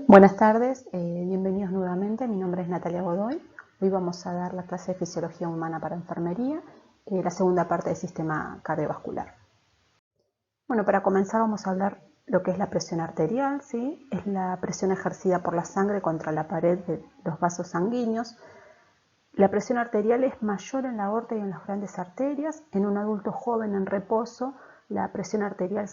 Buenas tardes, bienvenidos nuevamente. Mi nombre es Natalia Godoy. Hoy vamos a dar la clase de Fisiología Humana para Enfermería, la segunda parte del sistema cardiovascular. Bueno, para comenzar vamos a hablar lo que es la presión arterial, ¿sí? Es la presión ejercida por la sangre contra la pared de los vasos sanguíneos. La presión arterial es mayor en la aorta y en las grandes arterias. En un adulto joven en reposo, la presión arterial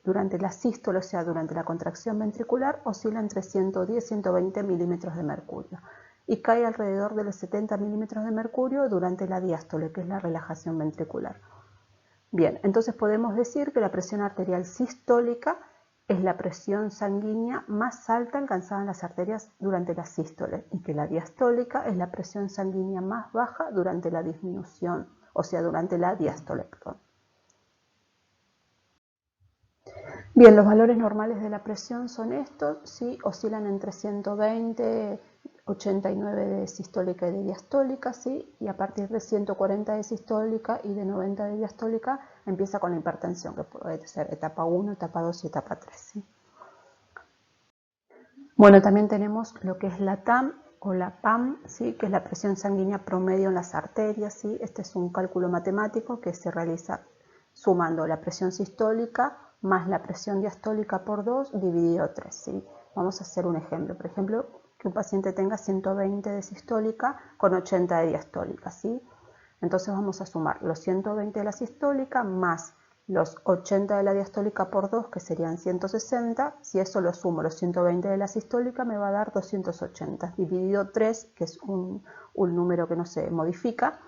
durante la sístole, o sea, durante la contracción ventricular, oscila entre 110 y 120 milímetros de mercurio y cae alrededor de los 70 milímetros de mercurio durante la diástole, que es la relajación ventricular. Bien, entonces podemos decir que la presión arterial sistólica es la presión sanguínea más alta alcanzada en las arterias durante la sístole y que la diastólica es la presión sanguínea más baja durante la disminución, o sea, durante la diástole. Bien, los valores normales de la presión son estos, ¿sí? Oscilan entre 120, 89 de sistólica y de diastólica, ¿sí? Y a partir de 140 de sistólica y de 90 de diastólica empieza con la hipertensión, que puede ser etapa 1, etapa 2 y etapa 3, ¿sí? Bueno, también tenemos lo que es la TAM o la PAM, ¿sí? Que es la presión sanguínea promedio en las arterias, ¿sí? Este es un cálculo matemático que se realiza sumando la presión sistólica más la presión diastólica por 2 dividido 3, ¿sí? Vamos a hacer un ejemplo. Por ejemplo, que un paciente tenga 120 de sistólica con 80 de diastólica, ¿sí? Entonces vamos a sumar los 120 de la sistólica más los 80 de la diastólica por 2, que serían 160. Si eso lo sumo, los 120 de la sistólica me va a dar 280. Dividido 3, que es un número que no se modifica,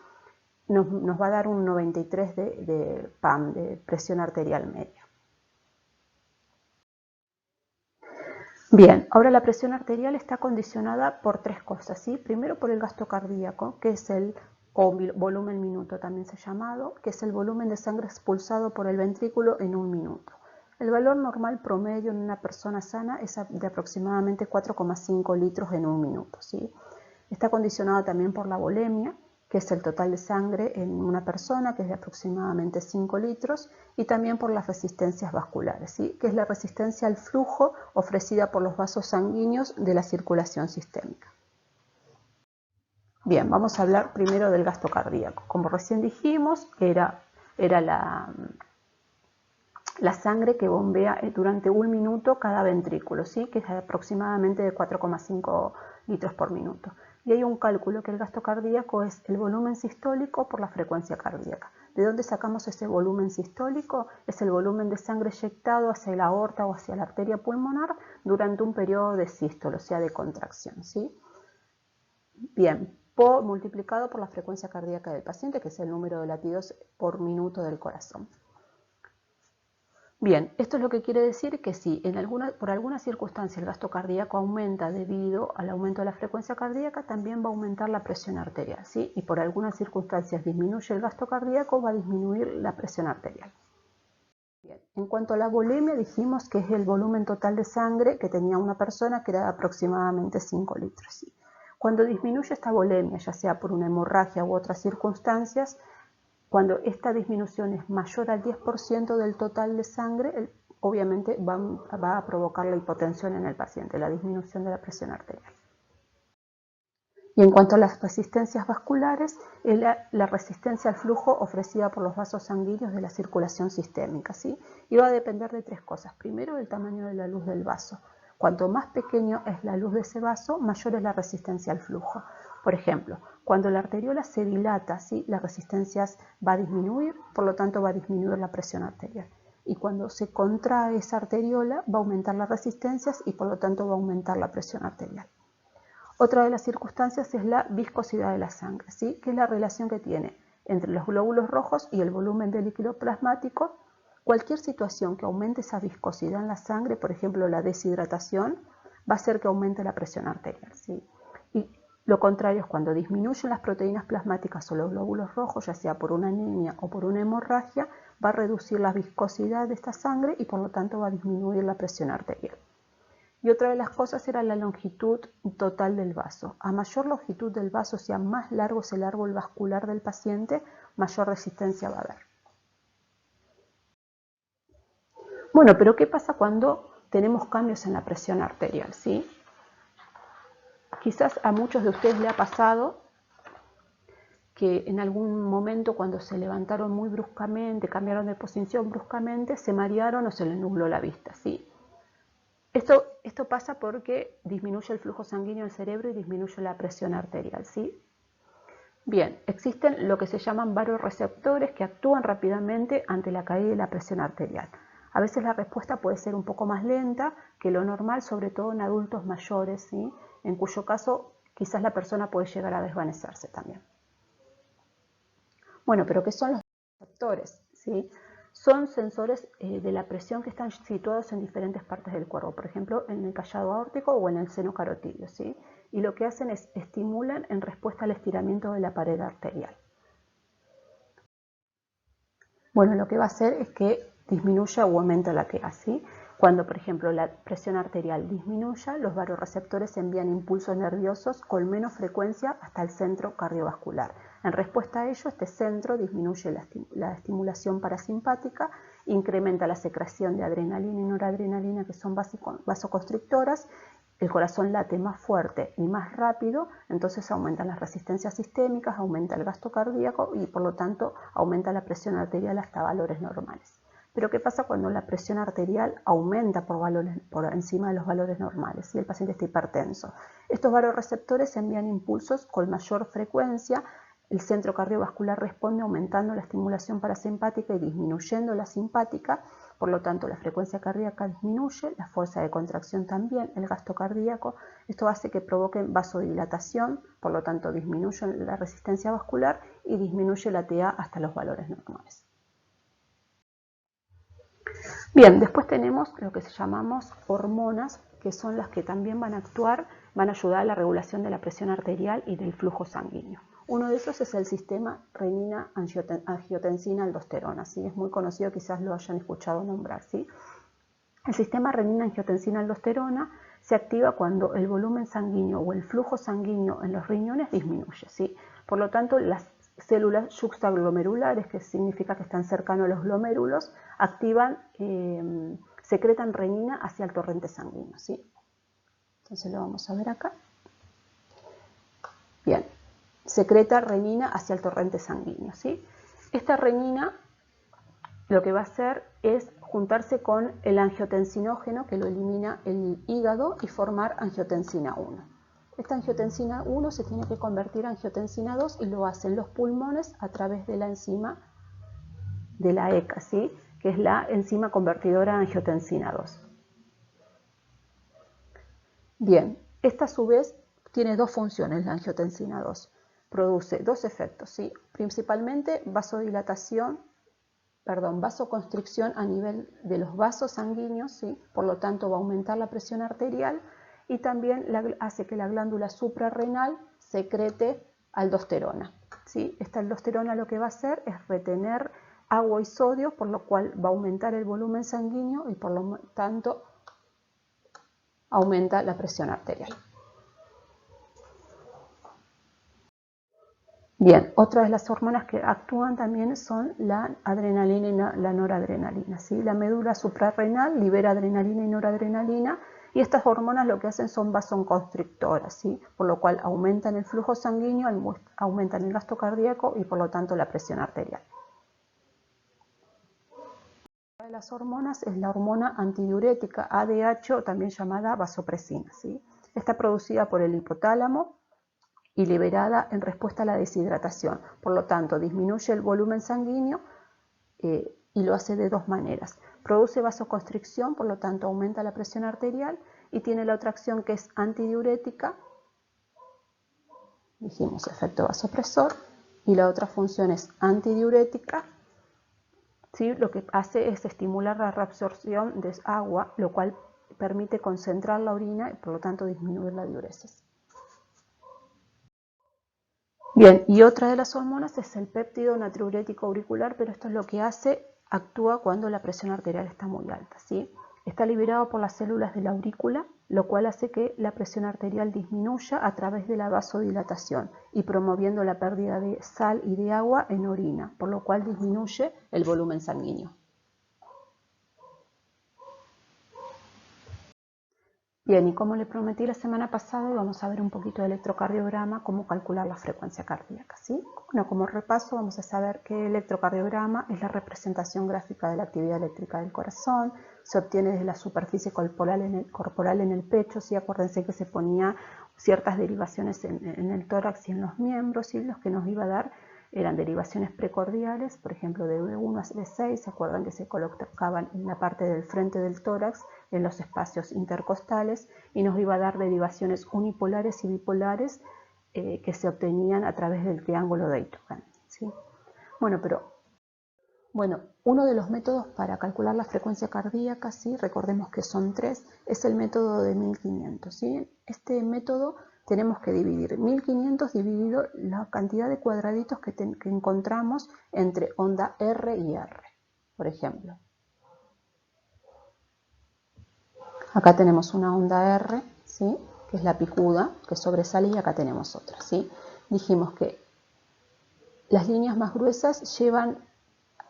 nos va a dar un 93 de PAM, de presión arterial media. Bien, ahora la presión arterial está condicionada por tres cosas, ¿sí? Primero por el gasto cardíaco, que es el volumen minuto también se ha llamado, que es el volumen de sangre expulsado por el ventrículo en un minuto. El valor normal promedio en una persona sana es de aproximadamente 4,5 litros en un minuto, ¿sí? Está condicionado también por la volemia, que es el total de sangre en una persona, que es de aproximadamente 5 litros, y también por las resistencias vasculares, ¿sí? Que es la resistencia al flujo ofrecida por los vasos sanguíneos de la circulación sistémica. Bien, vamos a hablar primero del gasto cardíaco. Como recién dijimos, era la sangre que bombea durante un minuto cada ventrículo, ¿sí? Que es aproximadamente de 4,5 litros por minuto. Y hay un cálculo que el gasto cardíaco es el volumen sistólico por la frecuencia cardíaca. ¿De dónde sacamos ese volumen sistólico? Es el volumen de sangre eyectado hacia la aorta o hacia la arteria pulmonar durante un periodo de sístole, o sea, de contracción, ¿sí? Bien, multiplicado por la frecuencia cardíaca del paciente, que es el número de latidos por minuto del corazón. Bien, esto es lo que quiere decir que si por alguna circunstancia el gasto cardíaco aumenta debido al aumento de la frecuencia cardíaca, también va a aumentar la presión arterial, ¿sí? Y por algunas circunstancias disminuye el gasto cardíaco, va a disminuir la presión arterial. Bien, en cuanto a la volemia, dijimos que es el volumen total de sangre que tenía una persona, que era aproximadamente 5 litros, ¿sí? Cuando disminuye esta volemia, ya sea por una hemorragia u otras circunstancias, cuando esta disminución es mayor al 10% del total de sangre, obviamente va a provocar la hipotensión en el paciente, la disminución de la presión arterial. Y en cuanto a las resistencias vasculares, es la resistencia al flujo ofrecida por los vasos sanguíneos de la circulación sistémica, ¿sí? Y va a depender de tres cosas. Primero, el tamaño de la luz del vaso. Cuanto más pequeño es la luz de ese vaso, mayor es la resistencia al flujo. Por ejemplo, cuando la arteriola se dilata, ¿sí? La resistencia va a disminuir, por lo tanto va a disminuir la presión arterial. Y cuando se contrae esa arteriola, va a aumentar las resistencias y por lo tanto va a aumentar la presión arterial. Otra de las circunstancias es la viscosidad de la sangre, ¿sí? Que es la relación que tiene entre los glóbulos rojos y el volumen de líquido plasmático. Cualquier situación que aumente esa viscosidad en la sangre, por ejemplo la deshidratación, va a hacer que aumente la presión arterial, ¿sí? Y lo contrario es cuando disminuyen las proteínas plasmáticas o los glóbulos rojos, ya sea por una anemia o por una hemorragia, va a reducir la viscosidad de esta sangre y por lo tanto va a disminuir la presión arterial. Y otra de las cosas era la longitud total del vaso. A mayor longitud del vaso, o sea, más largo es el árbol vascular del paciente, mayor resistencia va a haber. Bueno, pero ¿qué pasa cuando tenemos cambios en la presión arterial, ¿sí? Quizás a muchos de ustedes le ha pasado que en algún momento cuando se levantaron muy bruscamente, cambiaron de posición bruscamente, se marearon o se les nubló la vista, ¿sí? Esto pasa porque disminuye el flujo sanguíneo al cerebro y disminuye la presión arterial, ¿sí? Bien, existen lo que se llaman vasoreceptores que actúan rápidamente ante la caída de la presión arterial. A veces la respuesta puede ser un poco más lenta que lo normal, sobre todo en adultos mayores, ¿sí? En cuyo caso quizás la persona puede llegar a desvanecerse también. Bueno, pero ¿qué son los receptores? ¿Sí? Son sensores de la presión que están situados en diferentes partes del cuerpo, por ejemplo, en el callado aórtico o en el seno carotidio, ¿sí? Y lo que hacen es estimulan en respuesta al estiramiento de la pared arterial. Bueno, lo que va a hacer es que disminuya o aumenta la TEA, ¿sí? Cuando, por ejemplo, la presión arterial disminuya, los vasoreceptores envían impulsos nerviosos con menos frecuencia hasta el centro cardiovascular. En respuesta a ello, este centro disminuye la estimulación parasimpática, incrementa la secreción de adrenalina y noradrenalina, que son vasoconstrictoras, el corazón late más fuerte y más rápido, entonces aumentan las resistencias sistémicas, aumenta el gasto cardíaco y por lo tanto aumenta la presión arterial hasta valores normales. Pero ¿qué pasa cuando la presión arterial aumenta por encima de los valores normales si el paciente está hipertenso? Estos vasoreceptores envían impulsos con mayor frecuencia, el centro cardiovascular responde aumentando la estimulación parasimpática y disminuyendo la simpática, por lo tanto la frecuencia cardíaca disminuye, la fuerza de contracción también, el gasto cardíaco. Esto hace que provoquen vasodilatación, por lo tanto disminuye la resistencia vascular y disminuye la TA hasta los valores normales. Bien, después tenemos lo que llamamos hormonas, que son las que también van a ayudar a la regulación de la presión arterial y del flujo sanguíneo. Uno de esos es el sistema renina-angiotensina-aldosterona, ¿sí? Es muy conocido, quizás lo hayan escuchado nombrar, ¿sí? El sistema renina-angiotensina-aldosterona se activa cuando el volumen sanguíneo o el flujo sanguíneo en los riñones disminuye, ¿sí? Por lo tanto, las células yuxtaglomerulares, que significa que están cercanos a los glomérulos, secretan renina hacia el torrente sanguíneo, ¿sí? Entonces lo vamos a ver acá. Bien, secreta renina hacia el torrente sanguíneo, ¿sí? Esta renina lo que va a hacer es juntarse con el angiotensinógeno que lo elimina el hígado y formar angiotensina 1. Esta angiotensina 1 se tiene que convertir a angiotensina 2 y lo hacen los pulmones a través de la enzima de la ECA, ¿sí? Que es la enzima convertidora a angiotensina 2. Bien, esta a su vez tiene dos funciones, la angiotensina 2. Produce dos efectos, ¿sí? Principalmente vasoconstricción a nivel de los vasos sanguíneos, ¿sí? Por lo tanto va a aumentar la presión arterial y también hace que la glándula suprarrenal secrete aldosterona, ¿sí? Esta aldosterona lo que va a hacer es retener agua y sodio, por lo cual va a aumentar el volumen sanguíneo y por lo tanto aumenta la presión arterial. Bien, otra de las hormonas que actúan también son la adrenalina y la noradrenalina, ¿sí? La médula suprarrenal libera adrenalina y noradrenalina y estas hormonas lo que hacen son vasoconstrictoras, ¿sí? Por lo cual aumentan el flujo sanguíneo, aumentan el gasto cardíaco y por lo tanto la presión arterial. Otra de las hormonas es la hormona antidiurética ADH o también llamada vasopresina, ¿sí? Está producida por el hipotálamo y liberada en respuesta a la deshidratación. Por lo tanto, disminuye el volumen sanguíneo y lo hace de dos maneras. Produce vasoconstricción, por lo tanto aumenta la presión arterial y tiene la otra acción que es antidiurética, dijimos efecto vasopresor, y la otra función es antidiurética, ¿sí? Lo que hace es estimular la reabsorción de agua, lo cual permite concentrar la orina y por lo tanto disminuir la diuresis. Bien, y otra de las hormonas es el péptido natriurético auricular, pero esto es lo que actúa cuando la presión arterial está muy alta, ¿sí? Está liberado por las células de la aurícula, lo cual hace que la presión arterial disminuya a través de la vasodilatación y promoviendo la pérdida de sal y de agua en orina, por lo cual disminuye el volumen sanguíneo. Bien, y como le prometí la semana pasada, vamos a ver un poquito de electrocardiograma, cómo calcular la frecuencia cardíaca, ¿sí? Bueno, como repaso vamos a saber que el electrocardiograma es la representación gráfica de la actividad eléctrica del corazón, se obtiene desde la superficie corporal en el pecho, ¿sí? Acuérdense que se ponía ciertas derivaciones en el tórax y en los miembros, y los que nos iba a dar eran derivaciones precordiales, por ejemplo de B1 a B6, ¿se acuerdan que se colocaban en la parte del frente del tórax, en los espacios intercostales, y nos iba a dar derivaciones unipolares y bipolares que se obtenían a través del triángulo de Eitogan, ¿sí? Bueno, uno de los métodos para calcular la frecuencia cardíaca, ¿sí? Recordemos que son 3, es el método de 1500, ¿sí? Este método tenemos que dividir 1500 dividido la cantidad de cuadraditos que encontramos entre onda R y R, por ejemplo. Acá tenemos una onda R, ¿sí? Que es la picuda, que sobresale, y acá tenemos otra, ¿sí? Dijimos que las líneas más gruesas llevan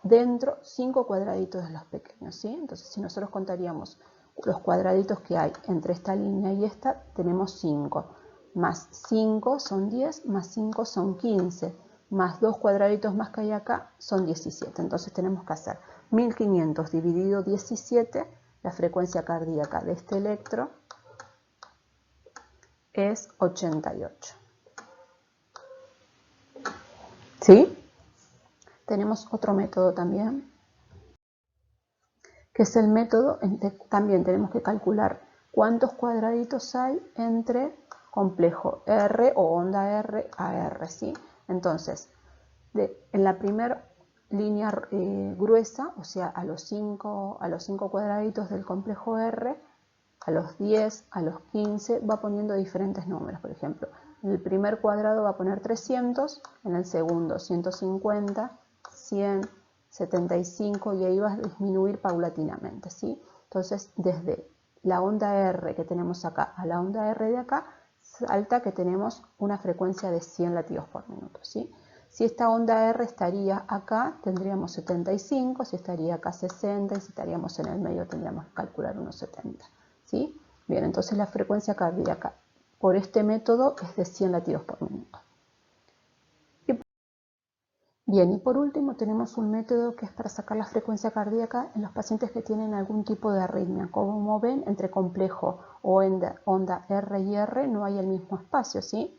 dentro 5 cuadraditos de los pequeños, ¿sí? Entonces, si nosotros contaríamos los cuadraditos que hay entre esta línea y esta, tenemos 5. Más 5 son 10, más 5 son 15, más 2 cuadraditos más que hay acá son 17. Entonces tenemos que hacer 1500 dividido 17, la frecuencia cardíaca de este electro es 88. ¿Sí? Tenemos otro método también, que es el método, también tenemos que calcular cuántos cuadraditos hay entre complejo R o onda R a R, ¿sí? Entonces, en la primera línea gruesa, o sea, a los 5 cuadraditos del complejo R, a los 10, a los 15, va poniendo diferentes números. Por ejemplo, en el primer cuadrado va a poner 300, en el segundo 150, 100, 75, y ahí va a disminuir paulatinamente, ¿sí? Entonces, desde la onda R que tenemos acá a la onda R de acá, salta que tenemos una frecuencia de 100 latidos por minuto, ¿sí? Si esta onda R estaría acá, tendríamos 75, si estaría acá 60, y si estaríamos en el medio tendríamos que calcular unos 70, ¿sí? Bien, entonces la frecuencia cardíaca por este método es de 100 latidos por minuto. Bien, y por último tenemos un método que es para sacar la frecuencia cardíaca en los pacientes que tienen algún tipo de arritmia. Como ven, entre complejo o onda R y R no hay el mismo espacio, ¿sí?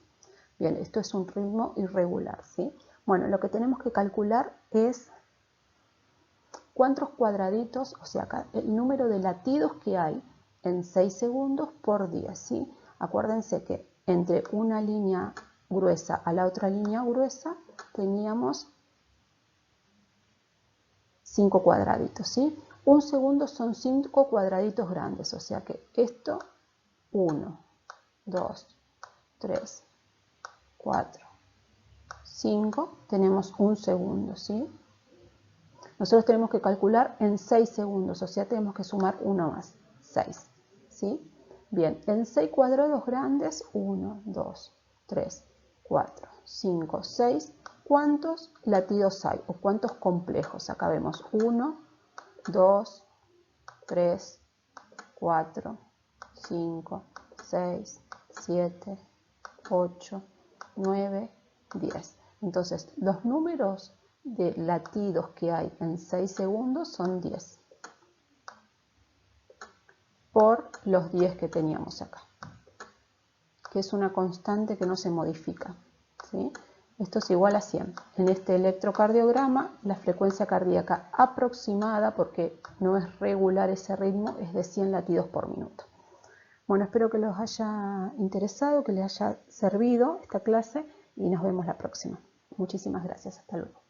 Bien, esto es un ritmo irregular, ¿sí? Bueno, lo que tenemos que calcular es cuántos cuadraditos, o sea, acá, el número de latidos que hay en 6 segundos por día, ¿sí? Acuérdense que entre una línea gruesa a la otra línea gruesa teníamos 5 cuadraditos, ¿sí? Un segundo son 5 cuadraditos grandes, o sea que esto, 1, 2, 3, 4, 5, tenemos un segundo, ¿sí? Nosotros tenemos que calcular en 6 segundos, o sea, tenemos que sumar uno más, 6, ¿sí? Bien, en 6 cuadrados grandes, 1, 2, 3, 4, 5, 6, ¿cuántos latidos hay o cuántos complejos? Acá vemos 1, 2, 3, 4, 5, 6, 7, 8, 9, 10. Entonces, los números de latidos que hay en 6 segundos son 10 por los 10 que teníamos acá, que es una constante que no se modifica, ¿sí? Esto es igual a 100. En este electrocardiograma, la frecuencia cardíaca aproximada, porque no es regular ese ritmo, es de 100 latidos por minuto. Bueno, espero que les haya interesado, que les haya servido esta clase, y nos vemos la próxima. Muchísimas gracias. Hasta luego.